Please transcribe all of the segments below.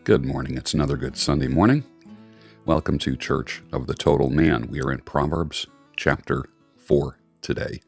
Good morning. It's another good Sunday morning. Welcome to Church of the Total Man. We are in Proverbs chapter 4 today.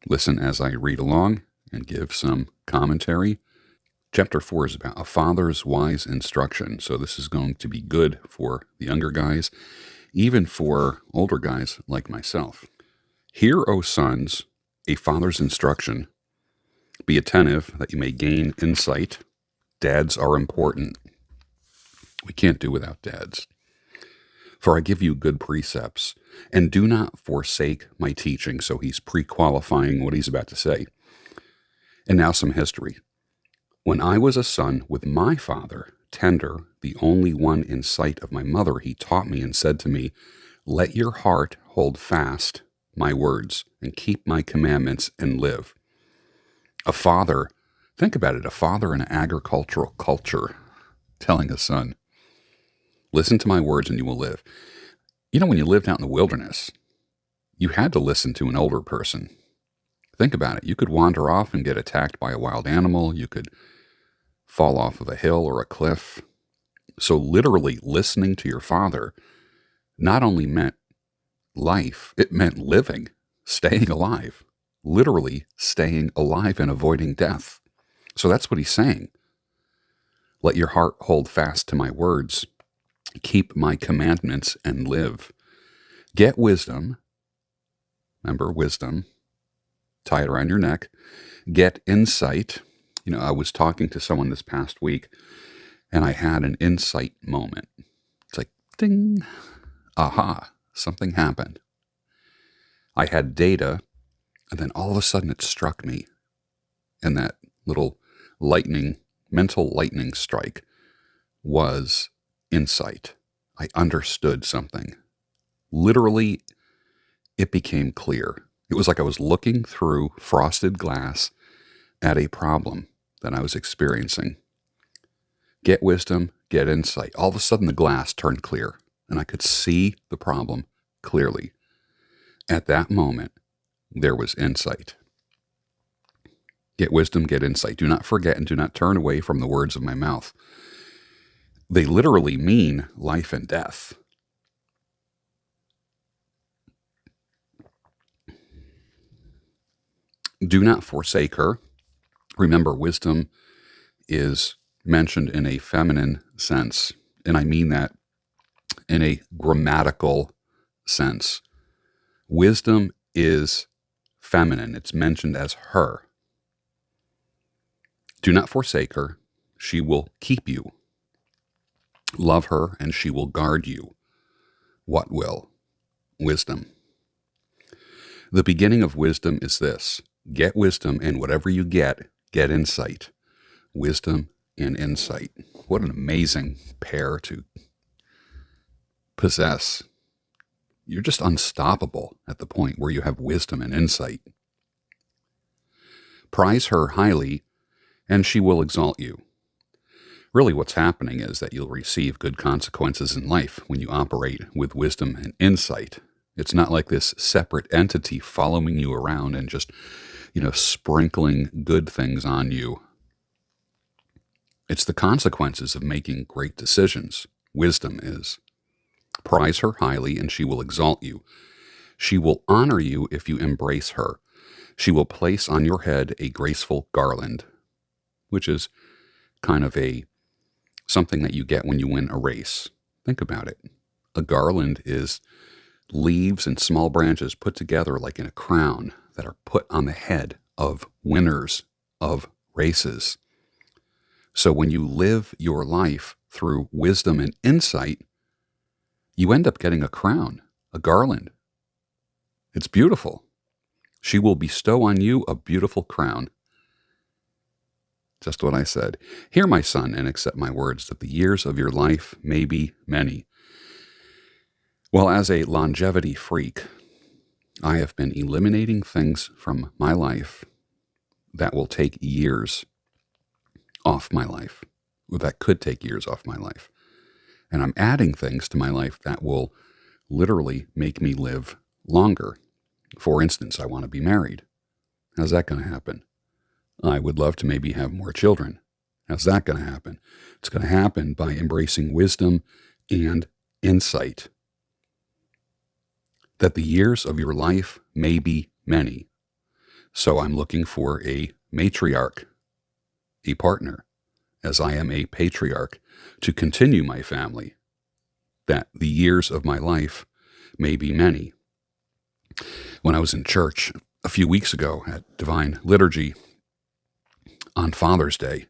Listen as I read along and give some commentary. Chapter 4 is about a father's wise instruction. So this is going to be good for the younger guys, even for older guys like myself. Hear, O sons, a father's instruction. Be attentive that you may gain insight. Dads are important. We can't do without dads. For I give you good precepts, and do not forsake my teaching. So he's pre-qualifying what he's about to say. And now some history. When I was a son with my father, tender, the only one in sight of my mother, he taught me and said to me, let your heart hold fast my words, and keep my commandments and live. A father, think about it, a father in an agricultural culture telling a son, listen to my words and you will live. You know, when you lived out in the wilderness, you had to listen to an older person. Think about it. You could wander off and get attacked by a wild animal. You could fall off of a hill or a cliff. So literally listening to your father not only meant life, it meant living, staying alive, literally staying alive and avoiding death. So that's what he's saying. Let your heart hold fast to my words. Keep my commandments and live. Get wisdom. Remember, wisdom. Tie it around your neck. Get insight. You know, I was talking to someone this past week, and I had an insight moment. It's like, ding, aha, something happened. I had data, and then all of a sudden it struck me. And that little mental lightning strike was insight. I understood something. Literally, it became clear. It was like I was looking through frosted glass at a problem that I was experiencing. Get wisdom, get insight. All of a sudden, the glass turned clear, and I could see the problem clearly. At that moment, there was insight. Get wisdom, get insight. Do not forget and do not turn away from the words of my mouth. They literally mean life and death. Do not forsake her. Remember, wisdom is mentioned in a feminine sense, and I mean that in a grammatical sense. Wisdom is feminine. It's mentioned as her. Do not forsake her. She will keep you. Love her, and she will guard you. What will? Wisdom. The beginning of wisdom is this. Get wisdom, and whatever you get insight. Wisdom and insight. What an amazing pair to possess. You're just unstoppable at the point where you have wisdom and insight. Prize her highly, and she will exalt you. Really, what's happening is that you'll receive good consequences in life when you operate with wisdom and insight. It's not like this separate entity following you around and just, sprinkling good things on you. It's the consequences of making great decisions. Wisdom is. Prize her highly, and she will exalt you. She will honor you if you embrace her. She will place on your head a graceful garland, which is kind of something that you get when you win a race. Think about it. A garland is leaves and small branches put together like in a crown that are put on the head of winners of races. So when you live your life through wisdom and insight, you end up getting a crown, a garland. It's beautiful. She will bestow on you a beautiful crown. Just what I said. Hear, my son, and accept my words, that the years of your life may be many. Well, as a longevity freak, I have been eliminating things from my life that will take years off my life, or that could take years off my life. And I'm adding things to my life that will literally make me live longer. For instance, I want to be married. How's that going to happen? I would love to maybe have more children. How's that going to happen? It's going to happen by embracing wisdom and insight. That the years of your life may be many. So I'm looking for a matriarch, a partner, as I am a patriarch, to continue my family, that the years of my life may be many. When I was in church a few weeks ago at Divine Liturgy on Father's Day,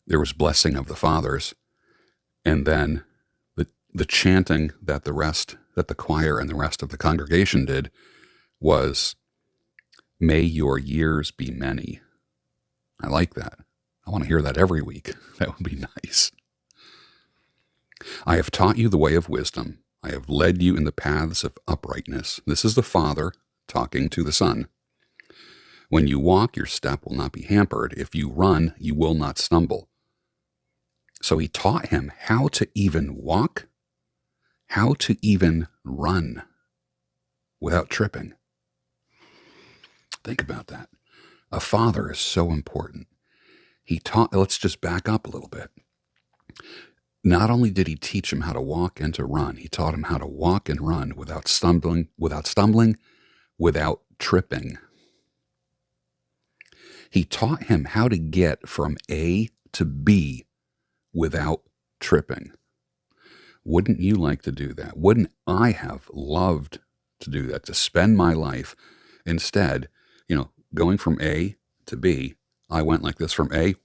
there was blessing of the fathers, and then the chanting that the choir and the rest of the congregation did was, "May your years be many." I like that. I want to hear that every week. That would be nice. "I have taught you the way of wisdom. I have led you in the paths of uprightness." This is the Father talking to the Son. "When you walk, your step will not be hampered. If you run, you will not stumble." So he taught him how to even walk, how to even run without tripping. Think about that. A father is so important. Let's just back up a little bit. Not only did he teach him how to walk and to run, he taught him how to walk and run without stumbling, without tripping. He taught him how to get from A to B without tripping. Wouldn't you like to do that? Wouldn't I have loved to do that, to spend my life instead, going from A to B? I went like this from A,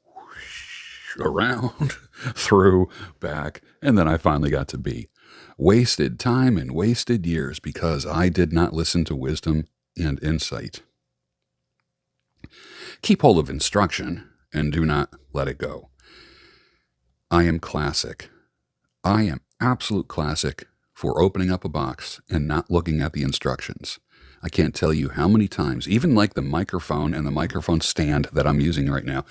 around, through, back, and then I finally got to B. Wasted time and wasted years because I did not listen to wisdom and insight. Keep hold of instruction and do not let it go. I am classic. I am absolute classic for opening up a box and not looking at the instructions. I can't tell you how many times, even like the microphone and the microphone stand that I'm using right now,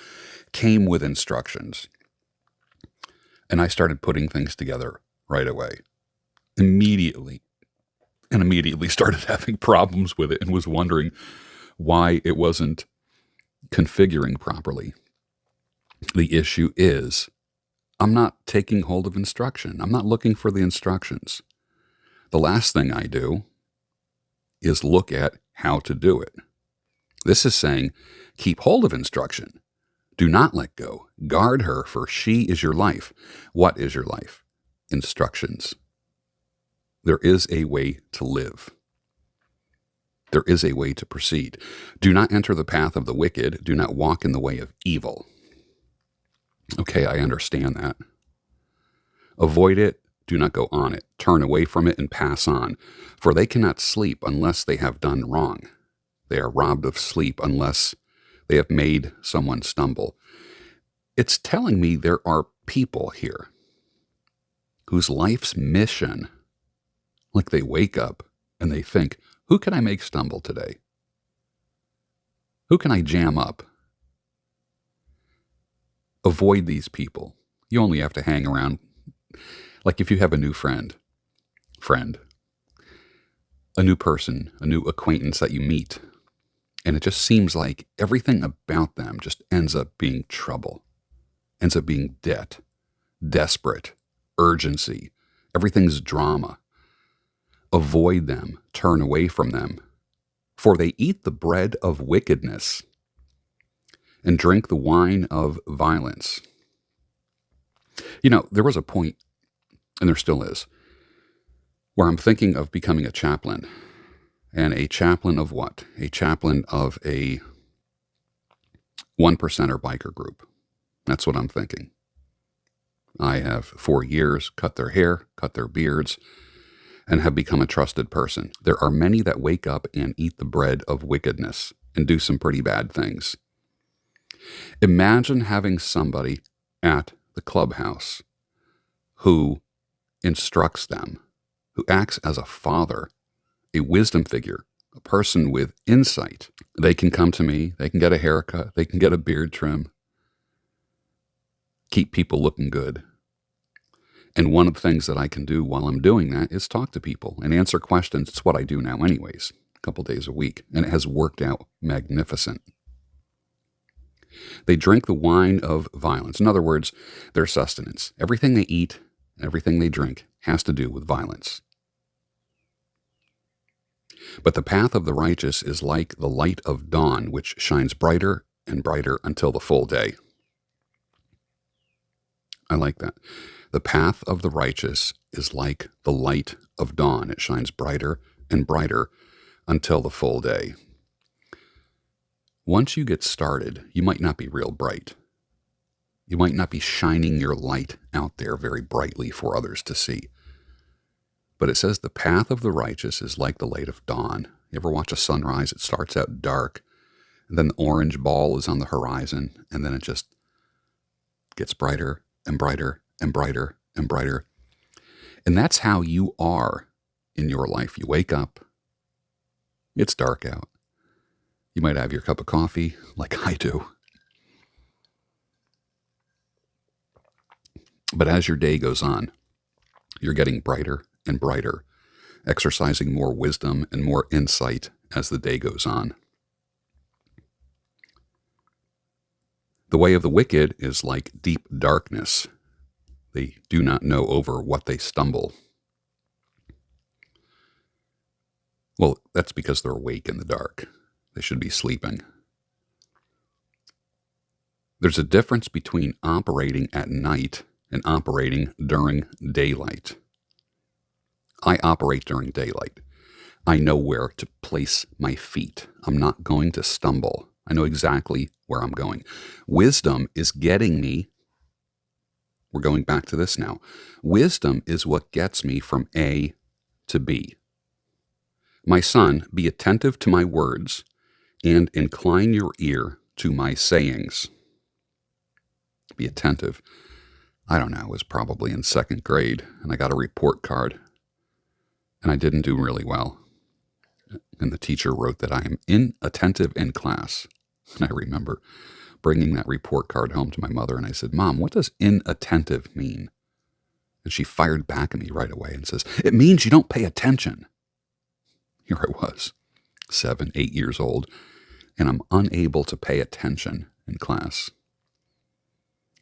came with instructions. And I started putting things together right away. Immediately started having problems with it and was wondering why it wasn't configuring properly. The issue is, I'm not taking hold of instruction. I'm not looking for the instructions. The last thing I do is look at how to do it. This is saying, keep hold of instruction. Do not let go. Guard her, for she is your life. What is your life? Instructions. There is a way to live. There is a way to proceed. Do not enter the path of the wicked. Do not walk in the way of evil. Okay, I understand that. Avoid it. Do not go on it. Turn away from it and pass on. For they cannot sleep unless they have done wrong. They are robbed of sleep unless they have made someone stumble. It's telling me there are people here whose life's mission, like they wake up and they think, who can I make stumble today? Who can I jam up? Avoid these people. You only have to hang around. Like if you have a new friend, a new person, a new acquaintance that you meet, and it just seems like everything about them just ends up being trouble, ends up being debt, desperate, urgency, everything's drama. Avoid them, turn away from them, for they eat the bread of wickedness and drink the wine of violence. There was a point, and there still is, where I'm thinking of becoming a chaplain. And a chaplain of what? A chaplain of a 1%er biker group. That's what I'm thinking. I have for years cut their hair, cut their beards, and have become a trusted person. There are many that wake up and eat the bread of wickedness and do some pretty bad things. Imagine having somebody at the clubhouse who instructs them, who acts as a father, a wisdom figure, a person with insight. They can come to me, they can get a haircut, they can get a beard trim, keep people looking good. And one of the things that I can do while I'm doing that is talk to people and answer questions. It's what I do now anyways, a couple days a week, and it has worked out magnificent. They drink the wine of violence. In other words, their sustenance. Everything they eat, everything they drink has to do with violence. But the path of the righteous is like the light of dawn, which shines brighter and brighter until the full day. I like that. The path of the righteous is like the light of dawn. It shines brighter and brighter until the full day. Once you get started, you might not be real bright. You might not be shining your light out there very brightly for others to see. But it says the path of the righteous is like the light of dawn. You ever watch a sunrise? It starts out dark, and then the orange ball is on the horizon, and then it just gets brighter and brighter and brighter and brighter. And that's how you are in your life. You wake up, it's dark out. You might have your cup of coffee, like I do. But as your day goes on, you're getting brighter and brighter, exercising more wisdom and more insight as the day goes on. The way of the wicked is like deep darkness. They do not know over what they stumble. Well, that's because they're awake in the dark. They should be sleeping. There's a difference between operating at night and operating during daylight. I operate during daylight. I know where to place my feet. I'm not going to stumble. I know exactly where I'm going. Wisdom is getting me. We're going back to this now. Wisdom is what gets me from A to B. My son, be attentive to my words and incline your ear to my sayings. Be attentive. I don't know, I was probably in second grade, and I got a report card, and I didn't do really well. And the teacher wrote that I am inattentive in class. And I remember bringing that report card home to my mother, and I said, Mom, what does inattentive mean? And she fired back at me right away and says, it means you don't pay attention. Here I was, 7, 8 years old, and I'm unable to pay attention in class.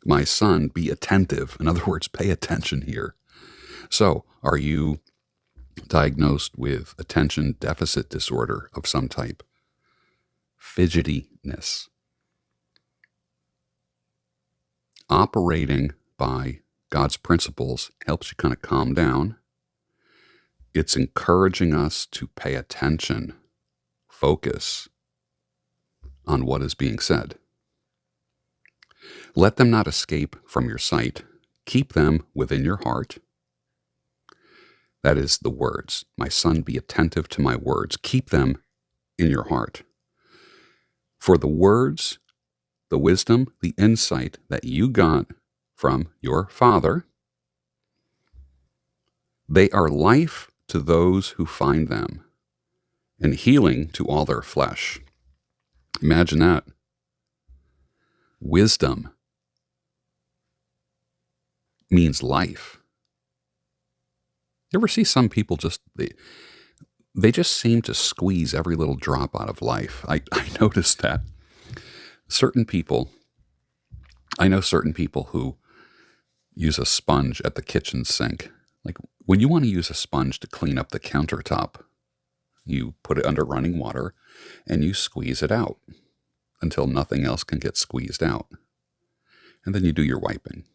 My son, be attentive. In other words, pay attention here. So, are you diagnosed with attention deficit disorder of some type? Fidgetiness. Operating by God's principles helps you kind of calm down. It's encouraging us to pay attention, focus on what is being said. Let them not escape from your sight. Keep them within your heart. That is the words. My son, be attentive to my words. Keep them in your heart. For the words, the wisdom, the insight that you got from your father, they are life to those who find them and healing to all their flesh. Imagine that. Wisdom means life. You ever see some people just, they just seem to squeeze every little drop out of life. I noticed that. I know certain people who use a sponge at the kitchen sink. Like when you want to use a sponge to clean up the countertop, you put it under running water and you squeeze it out until nothing else can get squeezed out. And then you do your wiping.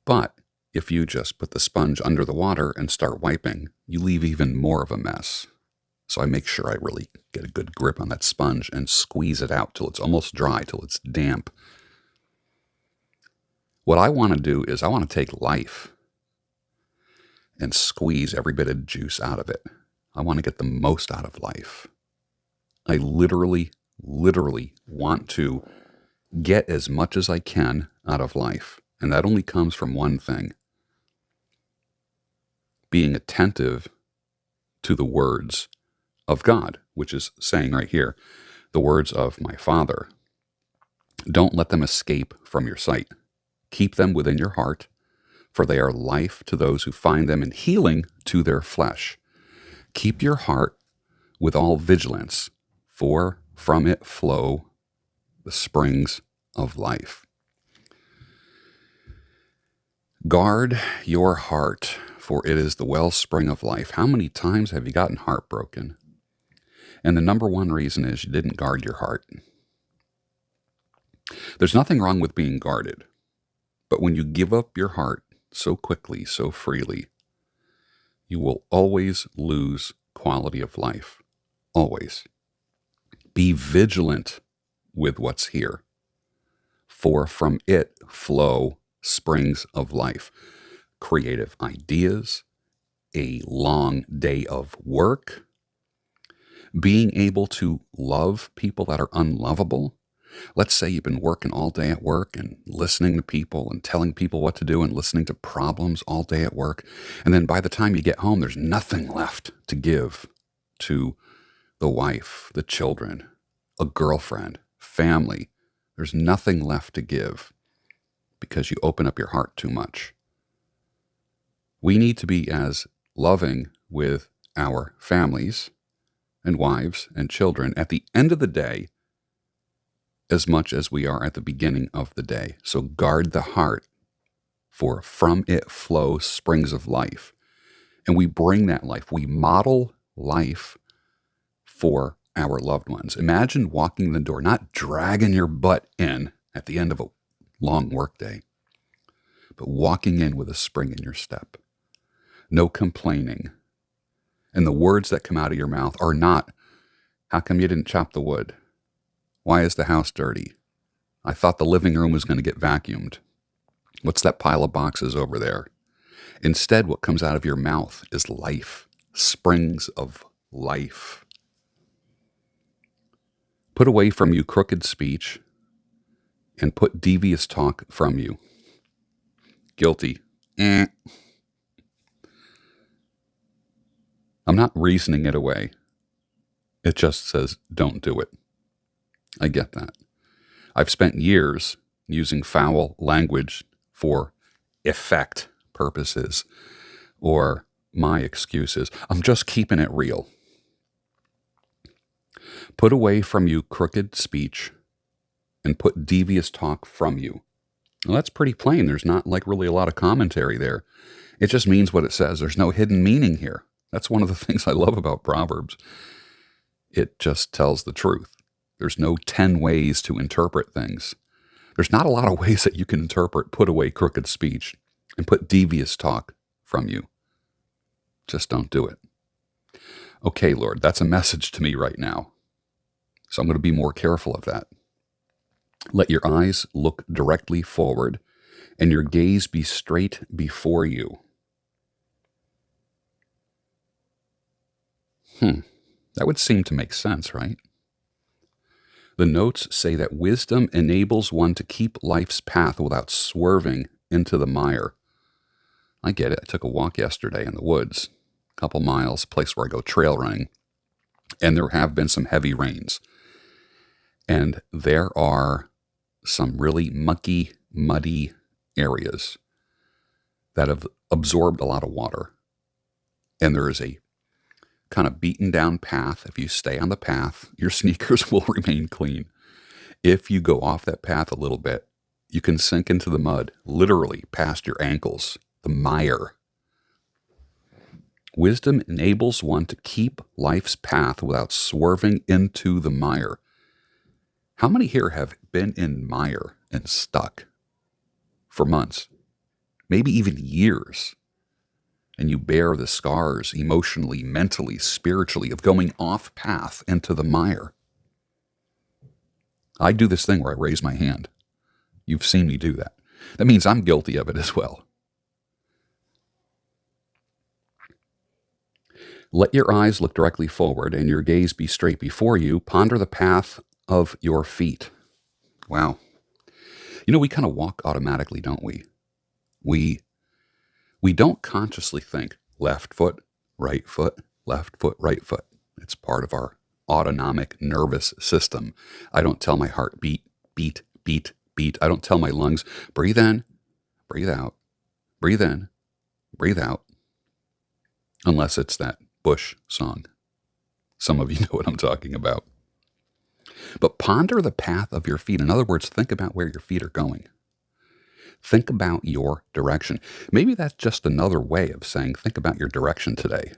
But if you just put the sponge under the water and start wiping, you leave even more of a mess. So I make sure I really get a good grip on that sponge and squeeze it out till it's almost dry, till it's damp. What I want to do is I want to take life and squeeze every bit of juice out of it. I want to get the most out of life. I literally want to get as much as I can out of life. And that only comes from one thing: being attentive to the words of God, which is saying right here, the words of my Father. Don't let them escape from your sight. Keep them within your heart, for they are life to those who find them and healing to their flesh. Keep your heart with all vigilance, for from it flow the springs of life. Guard your heart, for it is the wellspring of life. How many times have you gotten heartbroken? And the number one reason is you didn't guard your heart. There's nothing wrong with being guarded, but when you give up your heart so quickly, so freely, you will always lose quality of life. Always. Be vigilant with what's here, for from it flow springs of life, creative ideas, a long day of work, being able to love people that are unlovable. Let's say you've been working all day at work and listening to people and telling people what to do and listening to problems all day at work. And then by the time you get home, there's nothing left to give to the wife, the children, a girlfriend, family. There's nothing left to give because you open up your heart too much. We need to be as loving with our families and wives and children at the end of the day as much as we are at the beginning of the day. So guard the heart, for from it flow springs of life. And we bring that life. We model life for our loved ones. Imagine walking the door, not dragging your butt in at the end of a long workday, but walking in with a spring in your step. No complaining. And the words that come out of your mouth are not, how come you didn't chop the wood? Why is the house dirty? I thought the living room was going to get vacuumed. What's that pile of boxes over there? Instead, what comes out of your mouth is life, springs of life. Put away from you crooked speech and put devious talk from you. Guilty. I'm not reasoning it away. It just says, don't do it. I get that. I've spent years using foul language for effect purposes or my excuses. I'm just keeping it real. Put away from you crooked speech and put devious talk from you. Well, that's pretty plain. There's not like really a lot of commentary there. It just means what it says. There's no hidden meaning here. That's one of the things I love about Proverbs. It just tells the truth. There's no 10 ways to interpret things. There's not a lot of ways that you can interpret put away crooked speech and put devious talk from you. Just don't do it. Okay, Lord, that's a message to me right now. So I'm going to be more careful of that. Let your eyes look directly forward and your gaze be straight before you. That would seem to make sense, right? The notes say that wisdom enables one to keep life's path without swerving into the mire. I get it. I took a walk yesterday in the woods, a couple miles, a place where I go trail running, and there have been some heavy rains. And there are some really mucky, muddy areas that have absorbed a lot of water. And there is a kind of beaten down path. If you stay on the path, your sneakers will remain clean. If you go off that path a little bit, you can sink into the mud, literally past your ankles, the mire. Wisdom enables one to keep life's path without swerving into the mire. How many here have been in mire and stuck for months, maybe even years? And you bear the scars emotionally, mentally, spiritually of going off path into the mire. I do this thing where I raise my hand. You've seen me do that. That means I'm guilty of it as well. Let your eyes look directly forward and your gaze be straight before you. Ponder the path of your feet. Wow. We kind of walk automatically, don't we? We don't consciously think left foot, right foot, left foot, right foot. It's part of our autonomic nervous system. I don't tell my heart beat, beat, beat, beat. I don't tell my lungs, breathe in, breathe out, breathe in, breathe out. Unless it's that Bush song. Some of you know what I'm talking about. But ponder the path of your feet. In other words, think about where your feet are going. Think about your direction. Maybe that's just another way of saying think about your direction today.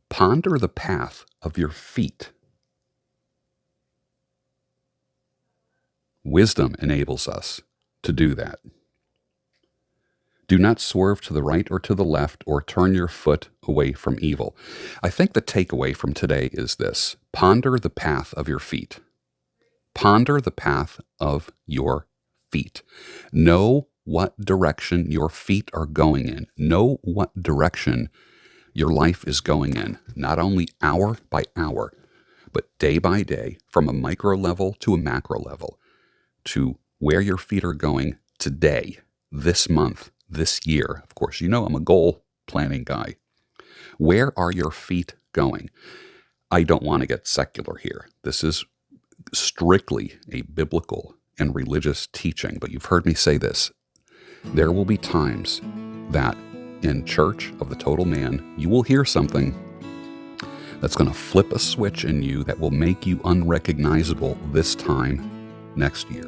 Ponder the path of your feet. Wisdom enables us to do that. Do not swerve to the right or to the left or turn your foot away from evil. I think the takeaway from today is this. Ponder the path of your feet. Ponder the path of your feet. Know what direction your feet are going in. Know what direction your life is going in, not only hour by hour, but day by day, from a micro level to a macro level, to where your feet are going today, this month, this year. Of course, you know I'm a goal planning guy. Where are your feet going? I don't want to get secular here. This is strictly a biblical and religious teaching, but you've heard me say this. There will be times that in Church of the Total Man, you will hear something that's going to flip a switch in you that will make you unrecognizable this time next year.